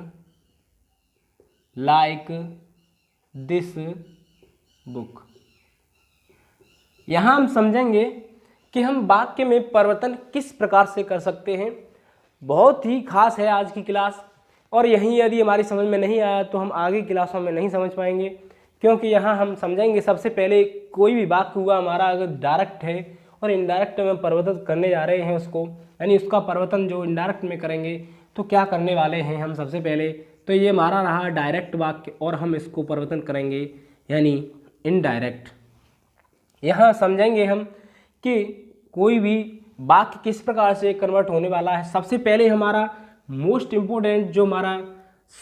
A: like this book. यहाँ हम समझेंगे कि हम वाक्य में परिवर्तन किस प्रकार से कर सकते हैं। बहुत ही खास है आज की क्लास, और यहीं यदि हमारी समझ में नहीं आया तो हम आगे क्लासों में नहीं समझ पाएंगे, क्योंकि यहाँ हम समझेंगे सबसे पहले कोई भी वाक्य हुआ हमारा अगर डायरेक्ट है और इनडायरेक्ट में परिवर्तित करने जा रहे हैं उसको, यानी उसका परिवर्तन जो इनडायरेक्ट में करेंगे तो क्या करने वाले हैं हम सबसे पहले। तो ये हमारा रहा डायरेक्ट वाक्य और हम इसको परिवर्तन करेंगे यानी इनडायरेक्ट। यहाँ समझेंगे हम कि कोई भी वाक्य किस प्रकार से कन्वर्ट होने वाला है। सबसे पहले हमारा मोस्ट इम्पोर्टेंट जो हमारा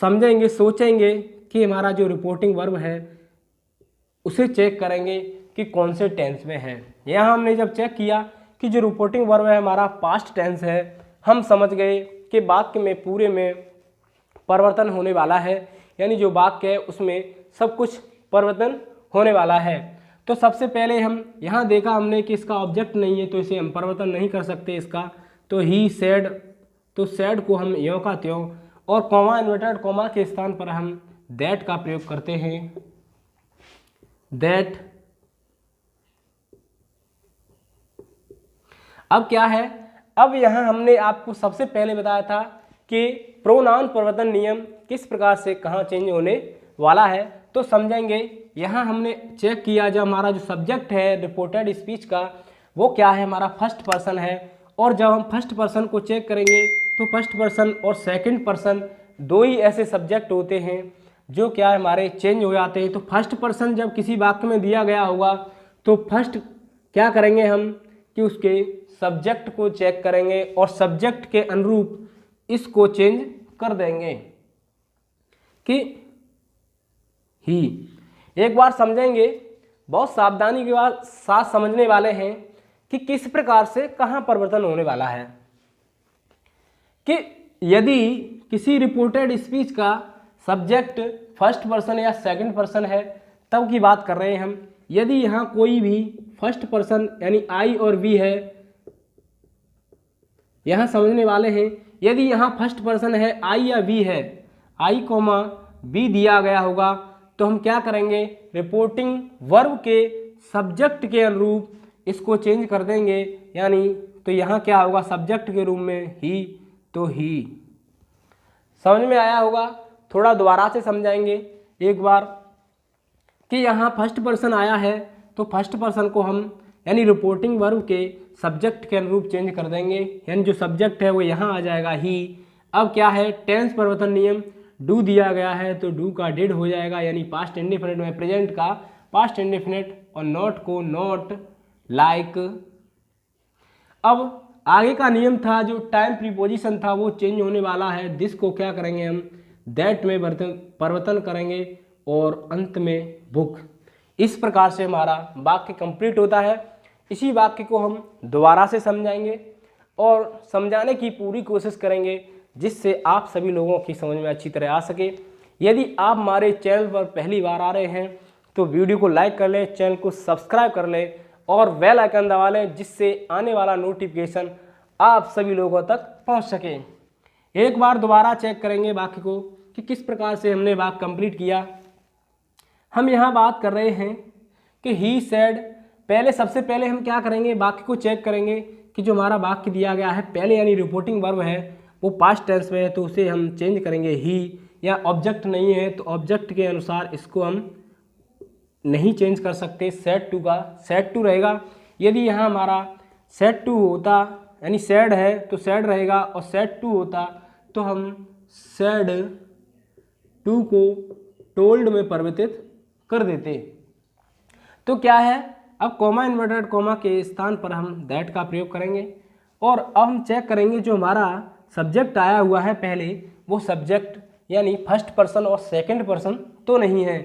A: समझेंगे, सोचेंगे कि हमारा जो रिपोर्टिंग वर्ब है उसे चेक करेंगे कि कौन से टेंस में है। यहाँ हमने जब चेक किया कि जो रिपोर्टिंग वर्ब है हमारा पास्ट टेंस है, हम समझ गए कि वाक्य में पूरे में परिवर्तन होने वाला है, यानी जो वाक्य है उसमें सब कुछ परिवर्तन होने वाला है। तो सबसे पहले हम यहाँ देखा हमने कि इसका ऑब्जेक्ट नहीं है तो इसे हम परिवर्तन नहीं कर सकते इसका। तो ही सेड, तो सेड को हम यों का त्यों, और कॉमा इन्वर्टेड कॉमा के स्थान पर हम दैट का प्रयोग करते हैं, दैट। अब क्या है, अब यहाँ हमने आपको सबसे पहले बताया था कि प्रोनाउन परिवर्तन नियम किस प्रकार से कहाँ चेंज होने वाला है। तो समझेंगे यहाँ हमने चेक किया जब हमारा जो सब्जेक्ट है रिपोर्टेड स्पीच का वो क्या है, हमारा फर्स्ट पर्सन है। और जब हम फर्स्ट पर्सन को चेक करेंगे तो फर्स्ट पर्सन और सेकंड पर्सन दो ही ऐसे सब्जेक्ट होते हैं जो क्या है हमारे चेंज हो जाते हैं। तो फर्स्ट पर्सन जब किसी वाक्य में दिया गया होगा तो फर्स्ट क्या करेंगे हम कि उसके सब्जेक्ट को चेक करेंगे और सब्जेक्ट के अनुरूप इसको चेंज कर देंगे कि ही। एक बार समझेंगे, बहुत सावधानी के साथ समझने वाले हैं कि किस प्रकार से कहाँ परिवर्तन होने वाला है। कि यदि किसी रिपोर्टेड स्पीच का सब्जेक्ट फर्स्ट पर्सन या सेकंड पर्सन है तब की बात कर रहे हैं हम। यदि यहाँ कोई भी फर्स्ट पर्सन यानी आई और वी है, यहाँ समझने वाले हैं, यदि यहाँ फर्स्ट पर्सन है आई या वी है, आई कॉमा बी दिया गया होगा, तो हम क्या करेंगे, रिपोर्टिंग वर्ब के सब्जेक्ट के अनुरूप इसको चेंज कर देंगे। यानी तो यहाँ क्या होगा, सब्जेक्ट के रूप में ही, तो ही। समझ में आया होगा? थोड़ा दोबारा से समझाएंगे एक बार कि यहाँ फर्स्ट पर्सन आया है तो फर्स्ट पर्सन को हम यानी रिपोर्टिंग वर्ब के सब्जेक्ट के अनुरूप चेंज कर देंगे। यानी जो सब्जेक्ट है वो यहाँ आ जाएगा ही। अब क्या है, टेंस परिवर्तन नियम, डू दिया गया है तो डू का डिड हो जाएगा, यानी पास्ट इंडेफिनिट में प्रेजेंट का पास्ट इंडेफिनिट, और नॉट को नॉट लाइक। अब आगे का नियम था जो टाइम प्रीपोजिशन था वो चेंज होने वाला है। दिस को क्या करेंगे हम, दैट में परिवर्तन करेंगे और अंत में बुक। इस प्रकार से हमारा वाक्य कंप्लीट होता है। इसी वाक्य को हम दोबारा से समझाएंगे और समझाने की पूरी कोशिश करेंगे जिससे आप सभी लोगों की समझ में अच्छी तरह आ सके। यदि आप हमारे चैनल पर पहली बार आ रहे हैं तो वीडियो को लाइक कर लें, चैनल को सब्सक्राइब कर लें और बेल आइकन दबा लें जिससे आने वाला नोटिफिकेशन आप सभी लोगों तक पहुंच सके। एक बार दोबारा चेक करेंगे वाक्य को कि किस प्रकार से हमने वाक्य कंप्लीट किया। हम यहाँ बात कर रहे हैं कि ही सेड, पहले सबसे पहले हम क्या करेंगे, वाक्य को चेक करेंगे कि जो हमारा वाक्य दिया गया है पहले यानी रिपोर्टिंग वर्ब है वो पास्ट टेंस में है तो उसे हम चेंज करेंगे ही, या ऑब्जेक्ट नहीं है तो ऑब्जेक्ट के अनुसार इसको हम नहीं चेंज कर सकते, सेड टू का सेड टू रहेगा। यदि यहाँ हमारा सेड टू होता यानी सेड है तो सेड रहेगा, और सेड टू होता तो हम सेड टू को टोल्ड में परिवर्तित कर देते। तो क्या है, अब कॉमा इन्वर्टेड कॉमा के स्थान पर हम दैट का प्रयोग करेंगे। और अब हम चेक करेंगे जो हमारा सब्जेक्ट आया हुआ है पहले वो सब्जेक्ट यानी फर्स्ट पर्सन और सेकंड पर्सन तो नहीं है।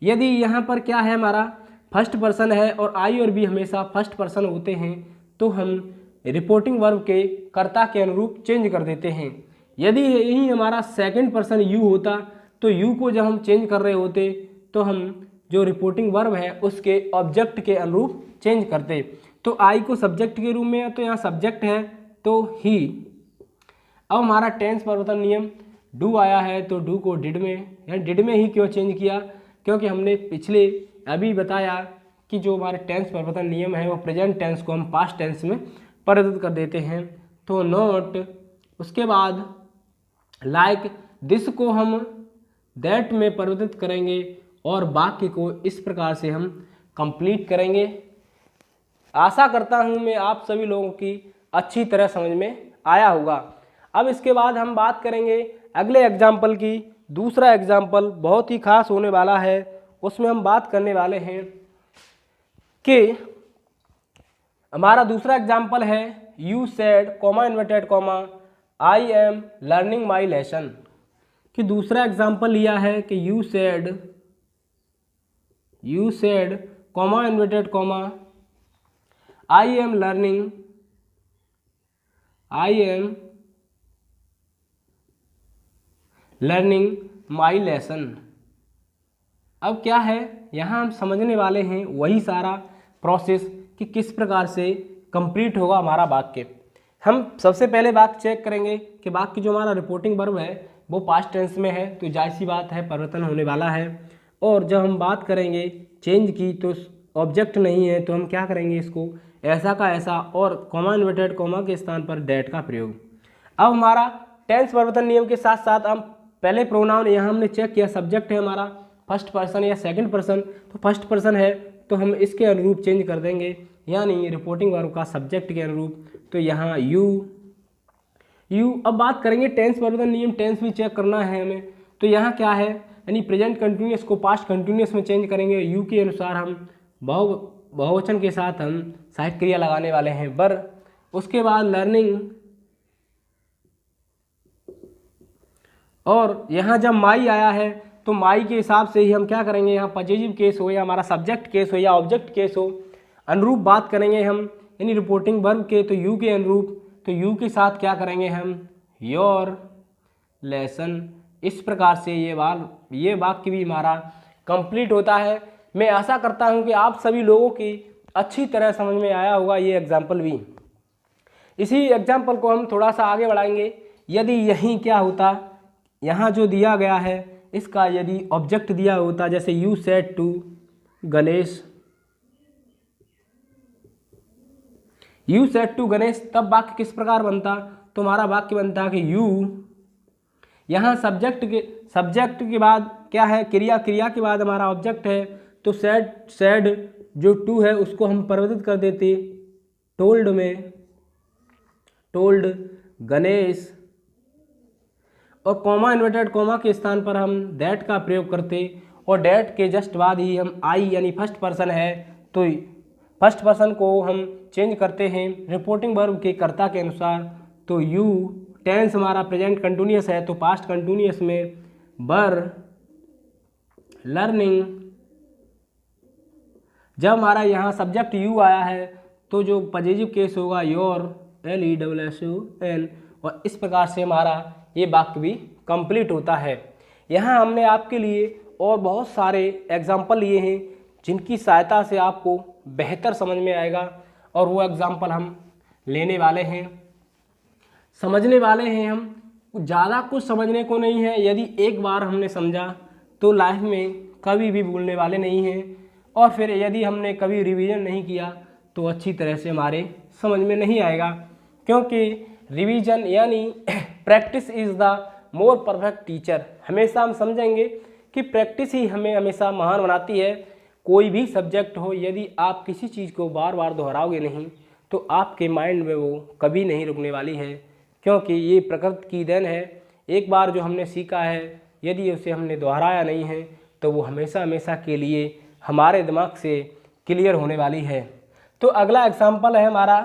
A: यदि यहाँ पर क्या है, हमारा फर्स्ट पर्सन है और आई और बी हमेशा फर्स्ट पर्सन होते हैं तो हम रिपोर्टिंग वर्ब के कर्ता के अनुरूप चेंज कर देते हैं। यदि यही हमारा सेकंड पर्सन यू होता तो यू को जब हम चेंज कर रहे होते तो हम जो रिपोर्टिंग वर्ब है उसके ऑब्जेक्ट के अनुरूप चेंज करते। तो आई को सब्जेक्ट के रूप में है तो यहाँ सब्जेक्ट है तो ही। अब हमारा टेंस परिवर्तन नियम, डू आया है तो डू को डिड में, यानी डिड में ही क्यों चेंज किया, क्योंकि हमने पिछले अभी बताया कि जो हमारे टेंस परिवर्तन नियम है वो प्रेजेंट टेंस को हम पास्ट टेंस में परिवर्तित कर देते हैं। तो नॉट, उसके बाद लाइक, दिस को हम दैट में परिवर्तित करेंगे और वाक्य को इस प्रकार से हम कंप्लीट करेंगे। आशा करता हूँ मैं आप सभी लोगों की अच्छी तरह समझ में आया होगा। अब इसके बाद हम बात करेंगे अगले एग्जाम्पल की। दूसरा एग्जाम्पल बहुत ही खास होने वाला है, उसमें हम बात करने वाले हैं कि हमारा दूसरा एग्जाम्पल है you said comma inverted comma I am learning my lesson. कि दूसरा एग्जाम्पल लिया है कि you said comma inverted comma I am learning my lesson. अब क्या है, यहाँ हम समझने वाले हैं वही सारा प्रोसेस कि किस प्रकार से कंप्लीट होगा हमारा वाक्य। हम सबसे पहले वाक्य चेक करेंगे कि वाक्य जो हमारा रिपोर्टिंग वर्ब है वो पास्ट टेंस में है तो जाहिर सी बात है परिवर्तन होने वाला है। और जब हम बात करेंगे चेंज की तो ऑब्जेक्ट नहीं है तो हम क्या करेंगे, इसको ऐसा का ऐसा और कॉमा इन्वर्टेड कॉमा के स्थान पर दैट का प्रयोग। अब हमारा टेंस परिवर्तन नियम के साथ साथ हम पहले प्रोनाउन यहाँ हमने चेक किया, सब्जेक्ट है हमारा फर्स्ट पर्सन या सेकंड पर्सन, तो फर्स्ट पर्सन है तो हम इसके अनुरूप चेंज कर देंगे, यानी रिपोर्टिंग वर्ब का सब्जेक्ट के अनुरूप। तो यहाँ यू। अब बात करेंगे टेंस परिवर्तन नियम, टेंस भी चेक करना है हमें। तो यहाँ क्या है, यानी प्रेजेंट कंटिन्यूअस को पास्ट कंटिन्यूअस में चेंज करेंगे। यू के अनुसार हम बहुवचन के साथ हम सहायक क्रिया लगाने वाले हैं वर। उसके बाद लर्निंग, और यहाँ जब माई आया है तो माई के हिसाब से ही हम क्या करेंगे, यहाँ पॉजिटिव केस हो या हमारा सब्जेक्ट केस हो या ऑब्जेक्ट केस हो, अनुरूप बात करेंगे हम, यानी रिपोर्टिंग वर्ब के तो यू के अनुरूप, तो यू के साथ क्या करेंगे हम, योर लेसन। इस प्रकार से ये वाक्य भी हमारा कंप्लीट होता है। मैं आशा करता हूँ कि आप सभी लोगों की अच्छी तरह समझ में आया होगा ये एग्जाम्पल भी। इसी एग्जाम्पल को हम थोड़ा सा आगे बढ़ाएंगे। यदि यहीं क्या होता, यहाँ जो दिया गया है इसका यदि ऑब्जेक्ट दिया होता, जैसे you said to Ganesh, you said to Ganesh, तब वाक्य किस प्रकार बनता, तो हमारा वाक्य बनता कि यू, यहाँ सब्जेक्ट के बाद क्या है, क्रिया, क्रिया के बाद हमारा ऑब्जेक्ट है, तो सेड जो टू है उसको हम परिवर्तित कर देते टोल्ड में, टोल्ड गणेश, और कॉमा इन्वर्टेड कॉमा के स्थान पर हम दैट का प्रयोग करते, और दैट के जस्ट बाद ही हम आई यानी फर्स्ट पर्सन है तो फर्स्ट पर्सन को हम चेंज करते हैं रिपोर्टिंग वर्ब के कर्ता के अनुसार। तो यू, टेंस हमारा प्रेजेंट कंटिन्यूअस है तो पास्ट कंटिन्यूअस में वर लर्निंग। जब हमारा यहाँ सब्जेक्ट यू आया है तो जो पॉजिटिव केस होगा योर, LESSON, और इस प्रकार से हमारा ये वाक्य भी कंप्लीट होता है। यहाँ हमने आपके लिए और बहुत सारे एग्जाम्पल लिए हैं जिनकी सहायता से आपको बेहतर समझ में आएगा, और वो एग्जाम्पल हम लेने वाले हैं, समझने वाले हैं। हम ज़्यादा कुछ समझने को नहीं है, यदि एक बार हमने समझा तो लाइफ में कभी भी भूलने वाले नहीं हैं, और फिर यदि हमने कभी रिवीजन नहीं किया तो अच्छी तरह से हमारे समझ में नहीं आएगा, क्योंकि रिवीजन यानी practice is the more perfect teacher. हमेशा हम समझेंगे कि प्रैक्टिस ही हमें हमेशा महान बनाती है। कोई भी सब्जेक्ट हो, यदि आप किसी चीज़ को बार बार दोहराओगे नहीं तो आपके माइंड में वो कभी नहीं रुकने वाली है, क्योंकि ये प्रकृति की देन है। एक बार जो हमने सीखा है यदि उसे हमने दोहराया नहीं है तो वो हमेशा हमेशा के लिए हमारे दिमाग से क्लियर होने वाली है। तो अगला एग्जाम्पल है हमारा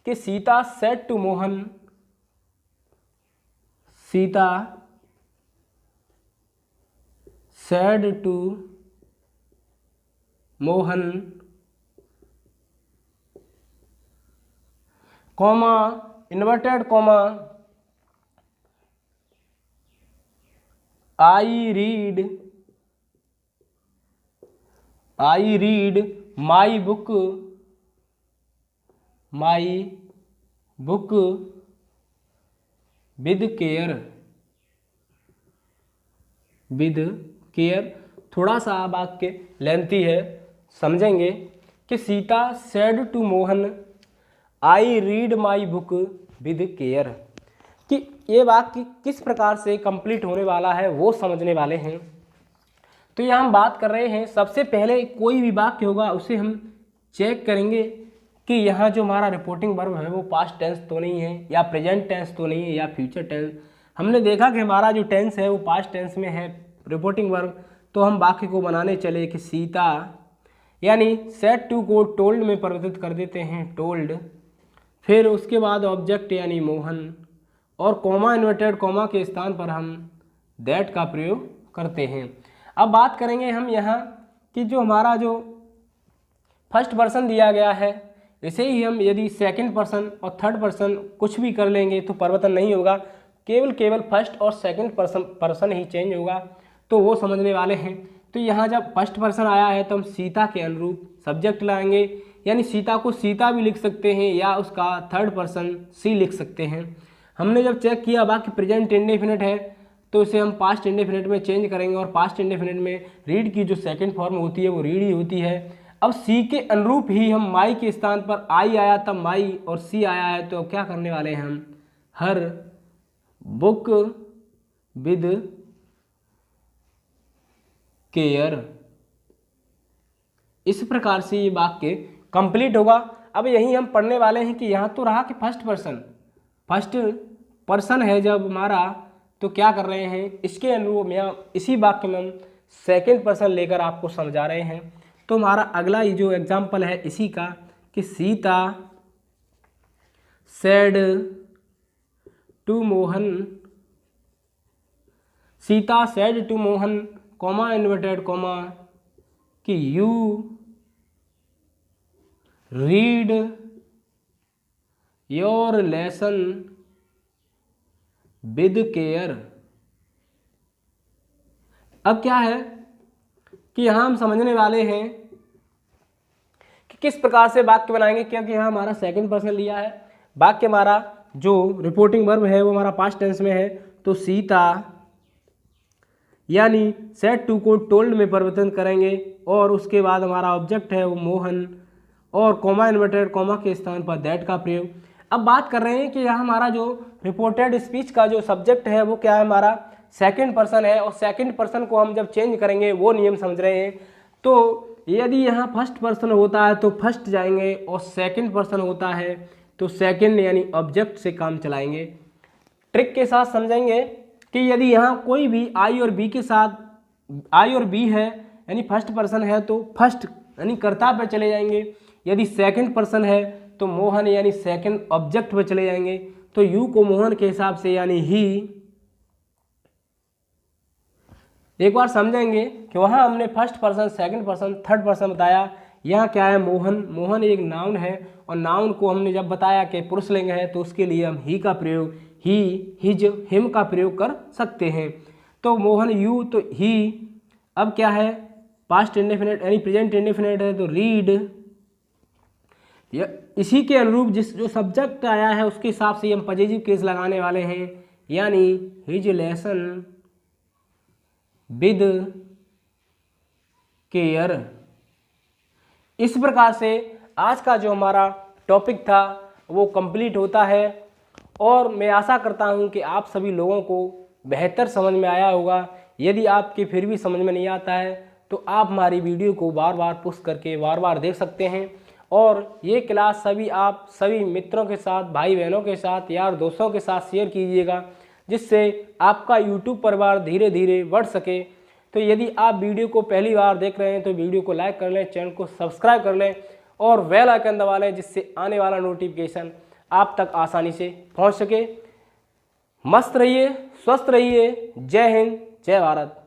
A: कि Sita said to Mohan, Sita said to Mohan, comma inverted comma, I read my book with care. थोड़ा सा वाक्य लेंथी है, समझेंगे कि Sita said to Mohan I read my book with care, कि ये वाक्य किस प्रकार से कंप्लीट होने वाला है वो समझने वाले हैं। तो यहाँ हम बात कर रहे हैं, सबसे पहले कोई भी वाक्य होगा उसे हम चेक करेंगे कि यहाँ जो हमारा रिपोर्टिंग वर्ब है वो पास्ट टेंस तो नहीं है, या प्रेजेंट टेंस तो नहीं है, या फ्यूचर टेंस। हमने देखा कि हमारा जो टेंस है वो पास्ट टेंस में है रिपोर्टिंग वर्ब, तो हम वाक्य को बनाने चले कि सीता यानी सेड टू को टोल्ड में परिवर्तित कर देते हैं टोल्ड, फिर उसके बाद ऑब्जेक्ट यानी मोहन, और कॉमा इन्वर्टेड कॉमा के स्थान पर हम दैट का प्रयोग करते हैं। अब बात करेंगे हम यहाँ कि जो हमारा जो फर्स्ट पर्सन दिया गया है इसे ही हम यदि सेकंड पर्सन और थर्ड पर्सन कुछ भी कर लेंगे तो परिवर्तन नहीं होगा, केवल फर्स्ट और सेकंड पर्सन ही चेंज होगा, तो वो समझने वाले हैं। तो यहाँ जब फर्स्ट पर्सन आया है तो हम सीता के अनुरूप सब्जेक्ट लाएंगे, यानी सीता को सीता भी लिख सकते हैं या उसका थर्ड पर्सन सी लिख सकते हैं। हमने जब चेक किया वाक्य प्रेजेंट इंडेफिनिट है तो इसे हम पास्ट इंडेफिनिट में चेंज करेंगे, और पास्ट इंडेफिनिट में रीड की जो सेकंड फॉर्म होती है वो रीड ही होती है। अब सी के अनुरूप ही हम माई के स्थान पर आई आया तब माई और सी आया है तो क्या करने वाले हैं हम, हर बुक विद केयर। इस प्रकार से ये वाक्य कंप्लीट होगा। अब यही हम पढ़ने वाले हैं कि यहाँ तो रहा कि फर्स्ट पर्सन है जब हमारा, तो क्या कर रहे हैं इसके अनुरूप यहाँ इसी वाक्य में हम सेकंड पर्सन लेकर आपको समझा रहे हैं। तो हमारा अगला ये जो एग्जाम्पल है इसी का कि Sita said to Mohan, Sita said to Mohan comma inverted comma कि you read your lesson with care. अब क्या है कि यहाँ हम समझने वाले हैं कि किस प्रकार से वाक्य बनाएंगे, क्योंकि यहाँ हमारा सेकंड पर्सन लिया है। वाक्य हमारा जो रिपोर्टिंग वर्ब है वो हमारा पास्ट टेंस में है, तो सीता यानी सेड टू को टोल्ड में परिवर्तन करेंगे और उसके बाद हमारा ऑब्जेक्ट है वो मोहन और कॉमा इन्वर्टेड कॉमा के स्थान पर दैट का प्रयोग। अब बात कर रहे हैं कि यहाँ हमारा जो रिपोर्टेड स्पीच का जो सब्जेक्ट है वो क्या है, हमारा सेकंड पर्सन है, और सेकंड पर्सन को हम जब चेंज करेंगे वो नियम समझ रहे हैं। तो यदि यहाँ फर्स्ट पर्सन होता है तो फर्स्ट जाएंगे और सेकंड पर्सन होता है तो सेकंड यानी ऑब्जेक्ट से काम चलाएंगे। ट्रिक के साथ समझेंगे कि यदि यहाँ कोई भी आई और बी के साथ आई और बी है यानी फर्स्ट पर्सन है तो फर्स्ट यानी कर्ता पे चले जाएंगे, यदि सेकंड पर्सन है तो मोहन यानी सेकंड ऑब्जेक्ट पे चले जाएंगे। तो यू को मोहन के हिसाब से यानी ही, एक बार समझेंगे कि वहाँ हमने first person second person third person बताया, यहाँ क्या है मोहन, मोहन एक नाउन है और नाउन को हमने जब बताया कि पुरुषलिंग है तो उसके लिए हम ही का प्रयोग ही हिज हिम का प्रयोग कर सकते हैं। तो मोहन यू तो ही, अब क्या है पास्ट इंडेफिनिट यानी प्रेजेंट इंडेफिनिट है तो रीड, इसी के अनुरूप जिस जो सब्जेक्ट आया है उसके हिसाब से हम पॉजिटिव केस लगाने वाले हैं, यानी हिज लेसन विद केयर। इस प्रकार से आज का जो हमारा टॉपिक था वो कंप्लीट होता है और मैं आशा करता हूं कि आप सभी लोगों को बेहतर समझ में आया होगा। यदि आपके फिर भी समझ में नहीं आता है तो आप हमारी वीडियो को बार बार पुश करके बार बार देख सकते हैं, और ये क्लास आप सभी मित्रों के साथ, भाई बहनों के साथ, यार दोस्तों के साथ शेयर कीजिएगा, जिससे आपका यूट्यूब परिवार धीरे धीरे बढ़ सके। तो यदि आप वीडियो को पहली बार देख रहे हैं तो वीडियो को लाइक कर लें, चैनल को सब्सक्राइब कर लें और बेल आइकन दबा लें, जिससे आने वाला नोटिफिकेशन आप तक आसानी से पहुंच सके। मस्त रहिए, स्वस्थ रहिए। जय हिंद, जय भारत।